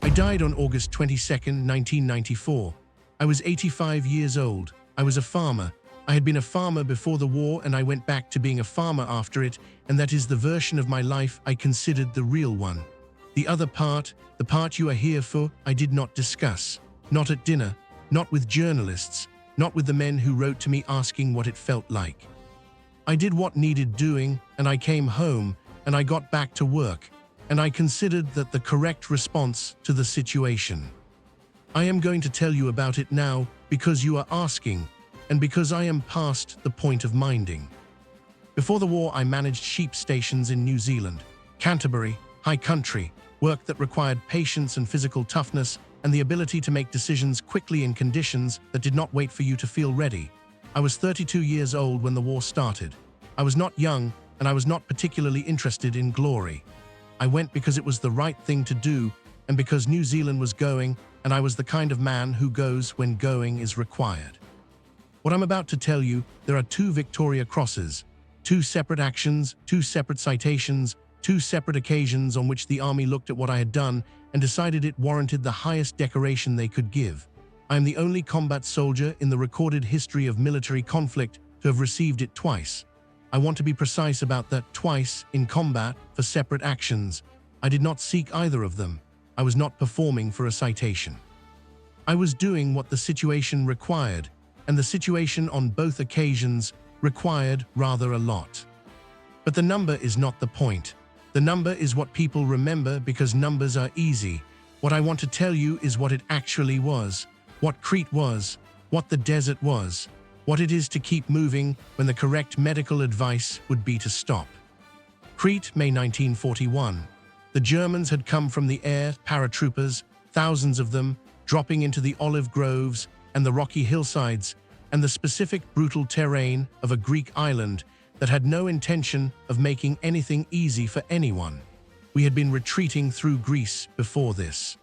I died on August 22, 1994. I was 85 years old. I was a farmer. I had been a farmer before the war, and I went back to being a farmer after it, and that is the version of my life I considered the real one. The other part, the part you are here for, I did not discuss. Not at dinner, not with journalists, not with the men who wrote to me asking what it felt like. I did what needed doing, and I came home, and I got back to work, and I considered that the correct response to the situation. I am going to tell you about it now because you are asking, and because I am past the point of minding. Before the war, I managed sheep stations in New Zealand, Canterbury, high country, work that required patience and physical toughness and the ability to make decisions quickly in conditions that did not wait for you to feel ready. I was 32 years old when the war started. I was not young, and I was not particularly interested in glory. I went because it was the right thing to do, and because New Zealand was going, and I was the kind of man who goes when going is required. What I'm about to tell you, there are 2 Victoria Crosses, 2 separate actions, 2 separate citations, 2 separate occasions on which the army looked at what I had done and decided it warranted the highest decoration they could give. I am the only combat soldier in the recorded history of military conflict to have received it twice. I want to be precise about that, twice in combat for separate actions. I did not seek either of them. I was not performing for a citation. I was doing what the situation required, and the situation on both occasions required rather a lot. But the number is not the point. The number is what people remember because numbers are easy. What I want to tell you is what it actually was, what Crete was, what the desert was, what it is to keep moving when the correct medical advice would be to stop. Crete, May 1941. The Germans had come from the air, paratroopers, thousands of them, dropping into the olive groves and the rocky hillsides and the specific brutal terrain of a Greek island that had no intention of making anything easy for anyone. We had been retreating through Greece before this.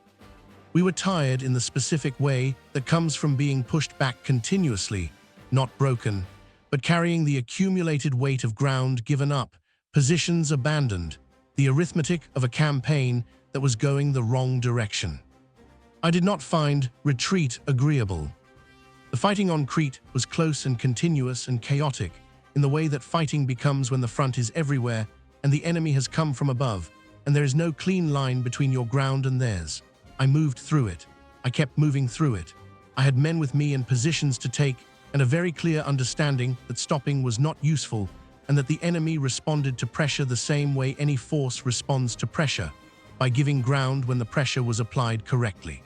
We were tired in the specific way that comes from being pushed back continuously, not broken, but carrying the accumulated weight of ground given up, positions abandoned, the arithmetic of a campaign that was going the wrong direction. I did not find retreat agreeable. The fighting on Crete was close and continuous and chaotic, in the way that fighting becomes when the front is everywhere and the enemy has come from above, and there is no clean line between your ground and theirs. I moved through it. I kept moving through it. I had men with me in positions to take, and a very clear understanding that stopping was not useful, and that the enemy responded to pressure the same way any force responds to pressure, by giving ground when the pressure was applied correctly.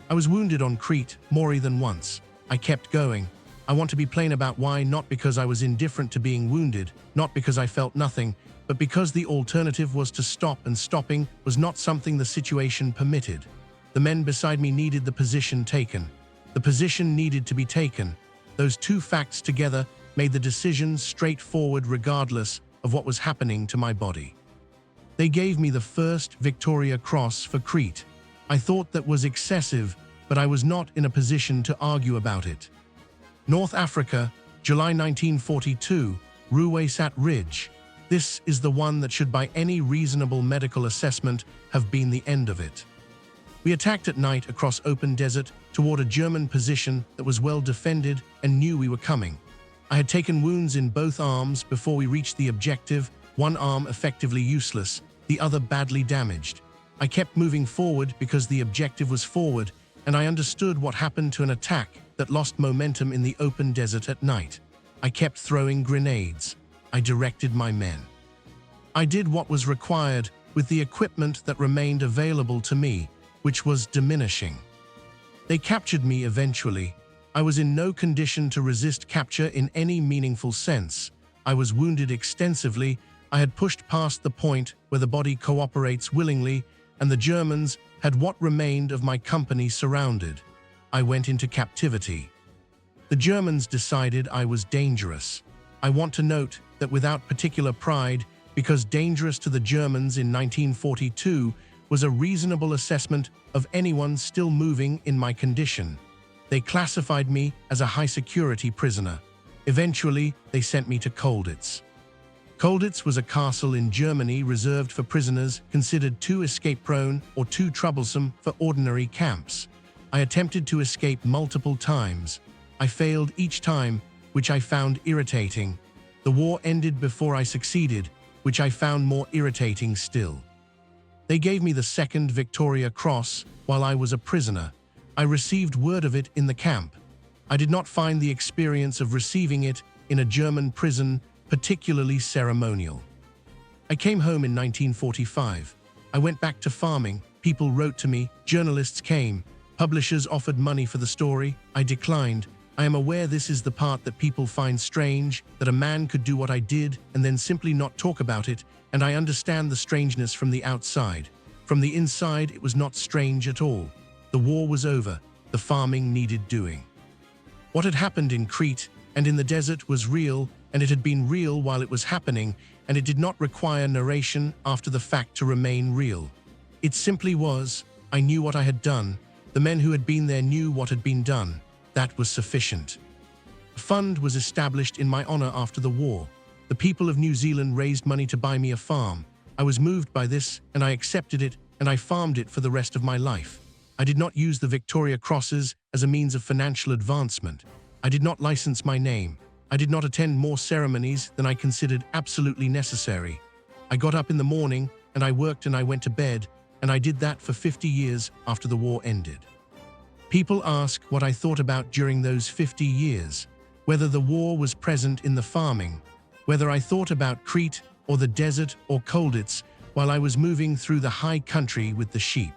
I was wounded on Crete more than once. I kept going. I want to be plain about why, not because I was indifferent to being wounded, not because I felt nothing, but because the alternative was to stop, and stopping was not something the situation permitted. The men beside me needed the position taken. The position needed to be taken. Those 2 facts together made the decision straightforward regardless of what was happening to my body. They gave me the first Victoria Cross for Crete. I thought that was excessive, but I was not in a position to argue about it. North Africa, July 1942, Ruwayat Ridge. This is the one that should by any reasonable medical assessment have been the end of it. We attacked at night across open desert toward a German position that was well defended and knew we were coming. I had taken wounds in both arms before we reached the objective, one arm effectively useless, the other badly damaged. I kept moving forward because the objective was forward, and I understood what happened to an attack that lost momentum in the open desert at night. I kept throwing grenades. I directed my men. I did what was required with the equipment that remained available to me, which was diminishing. They captured me eventually. I was in no condition to resist capture in any meaningful sense. I was wounded extensively. I had pushed past the point where the body cooperates willingly, and the Germans had what remained of my company surrounded. I went into captivity. The Germans decided I was dangerous. I want to note that without particular pride, because dangerous to the Germans in 1942 was a reasonable assessment of anyone still moving in my condition. They classified me as a high-security prisoner. Eventually, they sent me to Colditz. Colditz was a castle in Germany reserved for prisoners considered too escape-prone or too troublesome for ordinary camps. I attempted to escape multiple times. I failed each time, which I found irritating. The war ended before I succeeded, which I found more irritating still. They gave me the Second Victoria Cross while I was a prisoner. I received word of it in the camp. I did not find the experience of receiving it in a German prison particularly ceremonial. I came home in 1945. I went back to farming. People wrote to me, journalists came, publishers offered money for the story. I declined. I am aware this is the part that people find strange, that a man could do what I did and then simply not talk about it, and I understand the strangeness from the outside. From the inside, it was not strange at all. The war was over. The farming needed doing. What had happened in Crete and in the desert was real, and it had been real while it was happening, and it did not require narration after the fact to remain real. It simply was. I knew what I had done. The men who had been there knew what had been done. That was sufficient. A fund was established in my honor after the war. The people of New Zealand raised money to buy me a farm. I was moved by this, and I accepted it, and I farmed it for the rest of my life. I did not use the Victoria Crosses as a means of financial advancement. I did not license my name. I did not attend more ceremonies than I considered absolutely necessary. I got up in the morning, and I worked and I went to bed, and I did that for 50 years after the war ended. People ask what I thought about during those 50 years, whether the war was present in the farming, whether I thought about Crete or the desert or Colditz while I was moving through the high country with the sheep.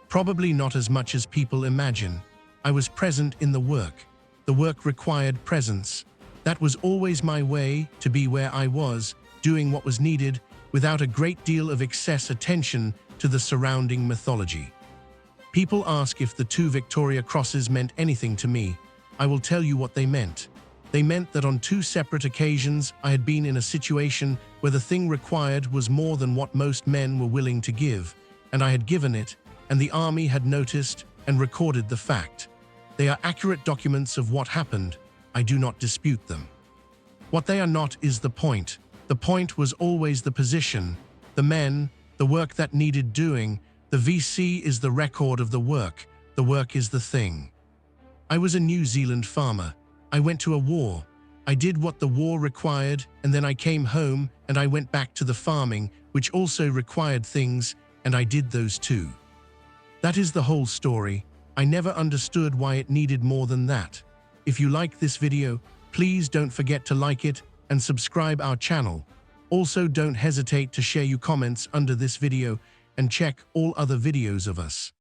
Probably not as much as people imagine. I was present in the work. The work required presence. That was always my way to be where I was, doing what was needed, without a great deal of excess attention to the surrounding mythology. People ask if the two Victoria Crosses meant anything to me. I will tell you what they meant. They meant that on two separate occasions I had been in a situation where the thing required was more than what most men were willing to give, and I had given it, and the army had noticed and recorded the fact. They are accurate documents of what happened. I do not dispute them. What they are not is the point. The point was always the position, the men, the work that needed doing. The VC is the record of the work is the thing. I was a New Zealand farmer. I went to a war. I did what the war required, and then I came home and I went back to the farming, which also required things, and I did those too. That is the whole story. I never understood why it needed more than that. If you like this video, please don't forget to like it and subscribe our channel. Also, don't hesitate to share your comments under this video and check all other videos of us.